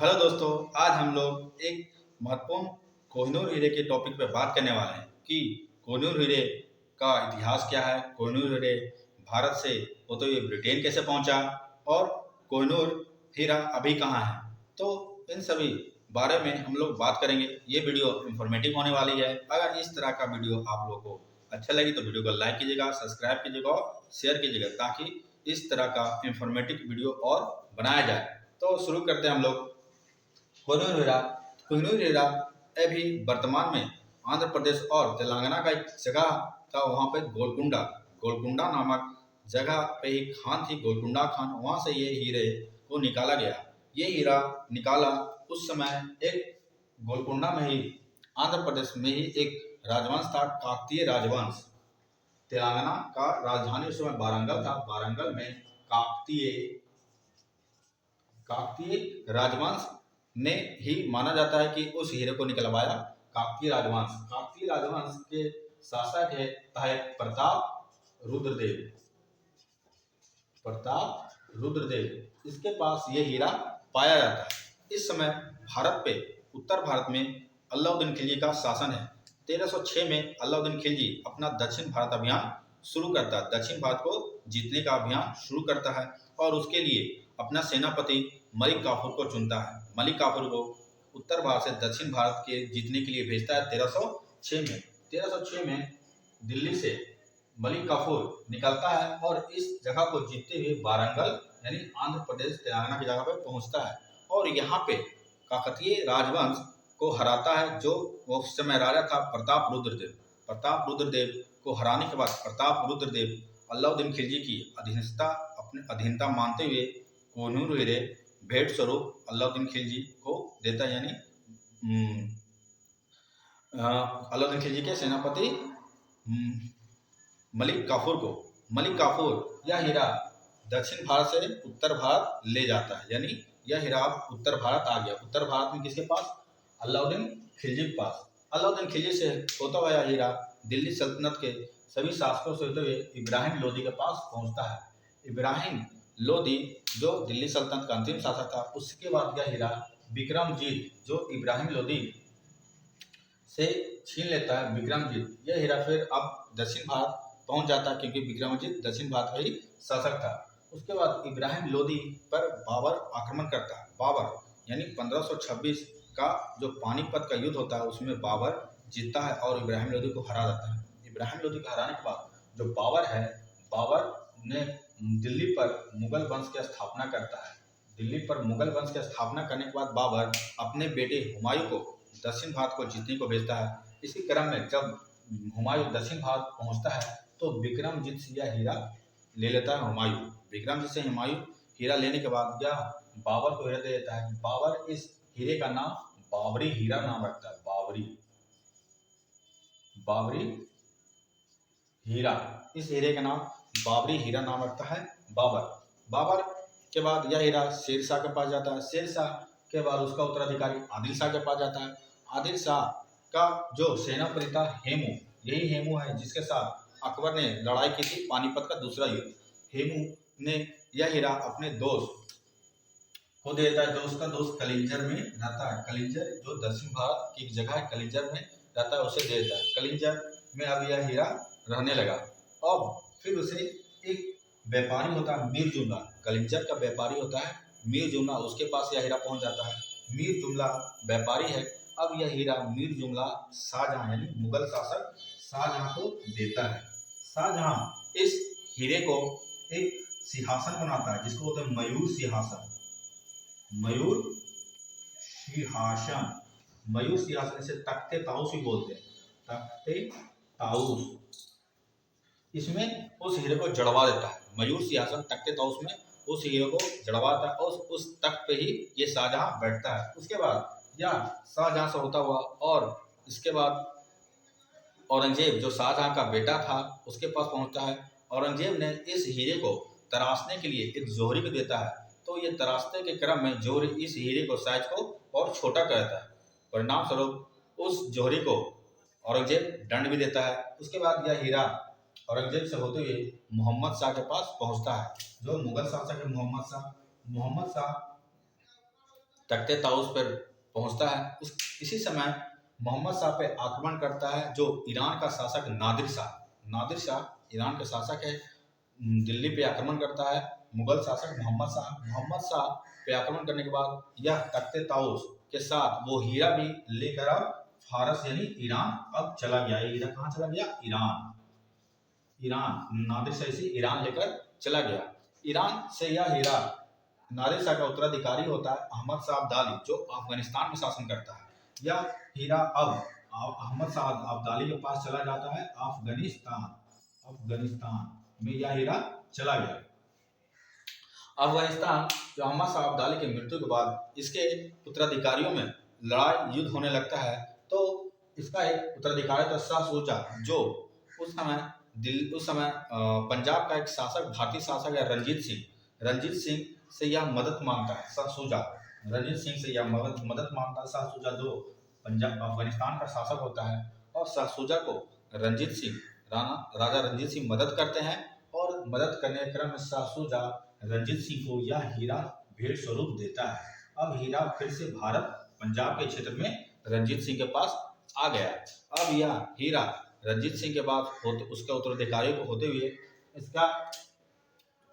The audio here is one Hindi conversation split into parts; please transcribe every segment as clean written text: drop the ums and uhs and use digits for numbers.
हेलो दोस्तों, आज हम लोग एक महत्वपूर्ण कोहिनूर हीरे के टॉपिक पे बात करने वाले हैं कि कोहिनूर हीरे का इतिहास क्या है, कोहिनूर हीरे भारत से होते हुए ब्रिटेन कैसे पहुंचा और कोहिनूर हीरा अभी कहाँ है। तो इन सभी बारे में हम लोग बात करेंगे। ये वीडियो इंफॉर्मेटिव होने वाली है। अगर इस तरह का वीडियो आप लोगों को अच्छा लगे तो वीडियो को लाइक कीजिएगा, सब्सक्राइब कीजिएगा और शेयर कीजिएगा ताकि इस तरह का इंफॉर्मेटिव वीडियो और बनाया जाए। तो शुरू करते हैं हम लोग। कोहिनूर हीरा कोहिनूर हीरा अभी वर्तमान में आंध्र प्रदेश और तेलंगाना का एक जगह था। वहाँ पे गोलकुंडा गोलकुंडा नामक जगह पे ही खान थी, गोलकुंडा खान। वहाँ से ये हीरे को निकाला गया। ये हीरा निकाला उस समय एक गोलकुंडा में ही, आंध्र प्रदेश में ही एक राजवंश था, काकतीय राजवंश। तेलंगाना का राजधानी उस समय वारंगल था। वारंगल में काकतीय काकतीय राजवंश ने ही माना जाता है कि उस हीरे को निकलवाया काकतीय राजवंश। काकतीय राजवंश के शासक है प्रताप रुद्रदेव। इसके पास ये हीरा पाया जाता है। इस समय भारत पे, उत्तर भारत में अलाउद्दीन खिलजी का शासन है। 1306 में अलाउद्दीन खिलजी अपना दक्षिण भारत अभियान शुरू करता है, दक्षिण भारत को जीतने का अभियान शुरू करता है और उसके लिए अपना सेनापति मलिक काफूर को चुनता है। मलिक काफूर को उत्तर भारत से दक्षिण भारत के जीतने के लिए भेजता है 1306 में दिल्ली से मलिक काफूर निकलता है और इस जगह को जीतते हुए वारंगल यानी आंध्र प्रदेश तेलंगाना की जगह पर पहुंचता है और यहाँ पे काकतीय राजवंश को हराता है, जो उस समय राजा था प्रताप रुद्रदेव को हराने के बाद प्रताप रुद्रदेव अलाउद्दीन खिलजी की अधीनता मानते हुए कोहिनूर हीरे भेंट स्वरूप अलाउद्दीन खिलजी को देता है। यानी अलाउद्दीन खिलजी के सेनापति मलिक काफूर यह हीरा दक्षिण भारत से उत्तर भारत ले जाता है। यानी यह हीरा अब उत्तर भारत आ गया। उत्तर भारत में किसके पास? अलाउद्दीन खिलजी के पास। अलाउद्दीन खिलजी से होता हुआ यह हीरा दिल्ली सल्तनत के सभी शासकों से होते हुए इब्राहिम लोदी के पास पहुंचता है। इब्राहिम लोदी जो दिल्ली सल्तनत का अंतिम शासक था, उसके बाद यह हीरा विक्रमजीत, जो इब्राहिम लोदी से छीन लेता है, विक्रमजीत, यह हीरा फिर अब दक्षिण भारत पहुंच जाता है क्योंकि विक्रमजीत दक्षिण भारत का ही शासक था। उसके बाद इब्राहिम लोदी पर बाबर आक्रमण करता है। बाबर यानी 1526 का जो पानीपत का युद्ध होता है उसमें बाबर जीतता है और इब्राहिम लोदी को हरा देता है। इब्राहिम लोदी को हराने के बाद जो बाबर है, बाबर ने दिल्ली पर मुगल वंश की स्थापना करता है। दिल्ली पर मुगल वंश की स्थापना करने के बाद बाबर अपने बेटे हुमायूं को दक्षिण भारत को जीतने को भेजता है। इसी क्रम में जब हुमायूं दक्षिण भारत पहुंचता है तो विक्रमजीत से यह हीरा ले लेता है। हुमायूं विक्रमजीत से हुमायूं हीरा लेने के बाद यह बाबर को हीरा दे देता है। बाबर इस हीरे का नाम बाबरी हीरा नाम रखता है। बाबरी हीरा, इस हीरे का नाम बाबरी हीरा नाम रखता है बाबर के बाद यह हीरा शेरशाह के पास जाता है। शेरशाह के बाद उसका उत्तराधिकारी आदिल शाह के पास जाता है। आदिल शाह का जो सेनापति था हेमू, यही हेमू है जिसके साथ अकबर ने लड़ाई की थी पानीपत का दूसरा युद्ध। हेमू ने यह हीरा अपने दोस्त को दे देता है, जो उसका दोस्त कलिंजर में रहता है। कलिंजर जो दक्षिण भारत की एक जगह है, कलिंजर में रहता है, उसे दे देता है। कलिंजर में अब यह हीरा रहने लगा। अब फिर उसे एक व्यापारी होता है मीर जुमला, कलिंजर का व्यापारी होता है मीर जुमला, उसके पास यह हीरा पहुंच जाता है। मीर जुमला व्यापारी है। अब यह हीरा मीर जुमला शाहजहां यानी मुगल शासक शाहजहां को देता है। शाहजहां इस हीरे को एक सिंहासन बनाता है जिसको बोलते हैं मयूर सिंहासन। इसे तख्ते ताउस भी बोलते हैं, तख्ते ताउस। इसमें उस हीरे को जड़वा देता है। मयूर सिंहासन तख्ते ताउस में उस हीरे को जड़वा देता है और उस तख्त पे ही ये शाहजहां बैठता है। उसके बाद यह शाहजहां से होता हुआ और इसके बाद औरंगजेब जो शाहजहां का बेटा था उसके पास पहुंचता है। औरंगजेब ने इस हीरे को तराशने के लिए एक जौहरी को देता है। तो ये तराशने के क्रम में जौहरी इस हीरे को साइज को और छोटा कर देता है। परिणाम स्वरूप उस जौहरी को औरंगजेब दंड भी देता है। उसके बाद यह हीरा औरंगजेब से होते हुए मोहम्मद शाह के पास पहुंचता है, जो मुगल शासक है मोहम्मद शाह। तख्ते ताउस पर पहुंचता है। इसी समय मोहम्मद शाह पे आक्रमण करता है जो ईरान का शासक नादिर शाह। नादिर शाह ईरान का शासक है, दिल्ली पे आक्रमण करता है। मुगल शासक मोहम्मद शाह पे आक्रमण करने के बाद यह तख्ते ताउस के साथ वो हीरा भी लेकर अब फारस यानी ईरान अब चला गया। ये हीरा कहाँ चला गया? ईरान नादिर शाह से ईरान लेकर चला गया। ईरान से यह हीरा नादिर शाह का उत्तराधिकारी होता है अहमद शाह अब्दाली, जो अफगानिस्तान में शासन करता है। यह हीरा अब अहमद शाह अब्दाली के पास चला जाता है अफगानिस्तान में यह हीरा चला गया। अफगानिस्तान जो अहमद शाह अब्दाली की मृत्यु के बाद इसके उत्तराधिकारियों में लड़ाई युद्ध होने लगता है, तो इसका एक उत्तराधिकारी था शाह शुजा, जो उस समय पंजाब का एक शासक, भारतीय शासक है रंजीत सिंह से यह मदद मांगता है। शाह शुजा रंजीत सिंह से यह मदद मांगता है। शाह शुजा जो पंजाब अफगानिस्तान का शासक होता है, और शाह शुजा को राजा रंजीत सिंह मदद करते हैं, और मदद करने के क्रम में शाह शुजा रंजीत सिंह को यह हीरा भेंट स्वरूप देता है। अब हीरा फिर से पंजाब के क्षेत्र में रंजीत सिंह के पास आ गया। अब यह हीरा रंजीत सिंह के बाद उसके उत्तराधिकारी को होते हुए इसका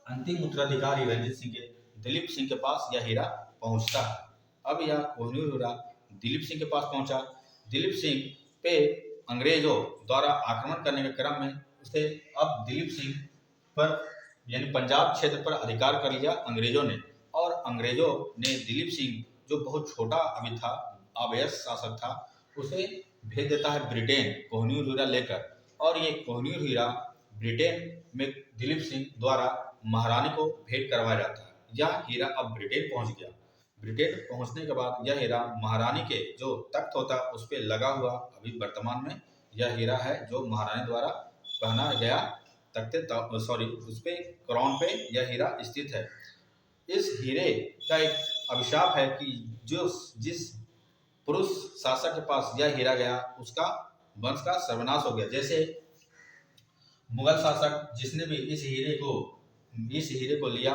अंतिम उत्तराधिकारी रंजीत सिंह के दिलीप सिंह के पास यह हीरा पहुंचता है। अब यह कोहिनूर हीरा दिलीप सिंह के पास पहुंचा। दिलीप सिंह पे अंग्रेजों द्वारा आक्रमण करने के क्रम में उसे अब दिलीप सिंह पर यानी पंजाब क्षेत्र पर अधिकार कर लिया अंग्रेजों ने, और अंग्रेजों ने दिलीप सिंह जो बहुत छोटा अभी था, अवयस्क शासक था, उसे भेज देता है ब्रिटेन कोहिनूर हीरा लेकर। और ये कोहिनूर हीरा ब्रिटेन में दिलीप सिंह द्वारा महारानी को भेंट करवाया जाता है। यह हीरा अब ब्रिटेन पहुंच गया। ब्रिटेन पहुंचने के बाद यह हीरा महारानी के जो तख्त होता है उस पर लगा हुआ अभी वर्तमान में यह हीरा है, जो महारानी द्वारा पहना गया उस पे क्राउन पे यह हीरा स्थित है। इस हीरे का एक अभिशाप है कि जिस पुरुष शासक के पास यह हीरा गया उसका वंश का सर्वनाश हो गया। जैसे मुगल शासक जिसने भी इस हीरे को लिया,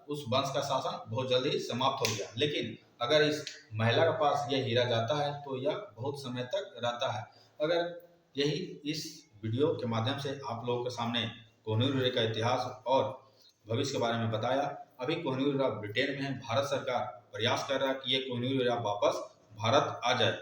उस वंश का शासन बहुत जल्दी समाप्त हो गया। लेकिन अगर इस महिला के पास यह हीरा जाता है तो यह बहुत समय तक रहता है। अगर यही इस वीडियो के माध्यम से आप लोगों के सामने कोहिनूर हीरे का इतिहास और भविष्य के बारे में बताया। अभी कोहिनूर हीरा ब्रिटेन में है। भारत सरकार प्रयास कर रहा है कि ये कोहिनूर हीरा वापस भारत आ जाए।